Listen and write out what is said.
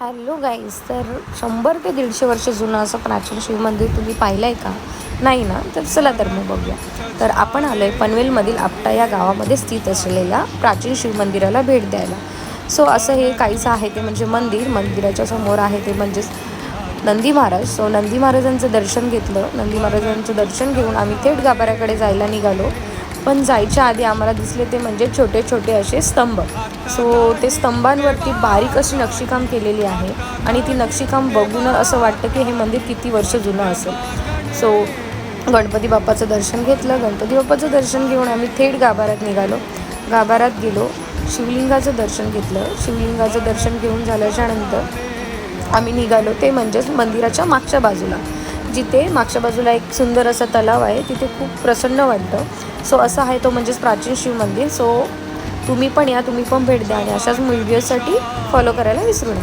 Hello guys, तर 100 ते 150 वर्ष जुनं असं प्राचीन शिवमंदिर तुम्ही पाहिलं आहे का? नाही ना? तर चला तर मग बघूया. तर आपण आलो आहे पनवेलमधील आपटा या गावामध्ये स्थित असलेल्या प्राचीन शिवमंदिराला भेट द्यायला. सो असं हे काहीसं आहे ते म्हणजे मंदिराच्या समोर आहे ते म्हणजेच नंदी महाराज. सो नंदी महाराजांचं दर्शन घेतलं. नंदी महाराजांचं दर्शन घेऊन आम्ही थेट गाभाऱ्याकडे जायला निघालो. पण जायच्या आधी आम्हाला दिसले ते म्हणजे छोटे छोटे असे स्तंभ. सो ते स्तंभांवरती बारीक अशी नक्षीकाम केलेली आहे आणि ती नक्षीकाम बघून असं वाटतं की हे मंदिर किती वर्ष जुनं असेल. सो गणपती बाप्पाचं दर्शन घेतलं. गणपती बाप्पाचं दर्शन घेऊन आम्ही थेट गाभाऱ्यात निघालो. गाभाऱ्यात गेलो, शिवलिंगाचं दर्शन घेतलं. शिवलिंगाचं दर्शन घेऊन झाल्याच्यानंतर आम्ही निघालो ते म्हणजेच मंदिराच्या मागच्या बाजूला, जिथे मागच्या बाजूला एक सुंदर असा तलाव आहे. तिथे खूप प्रसन्न वाटतं. सो असं आहे तो म्हणजेच प्राचीन शिव मंदिर. सो तुम्ही पण या, तुम्ही पण भेट द्या आणि अशाच व्हिडिओसाठी फॉलो करायला विसरू नका.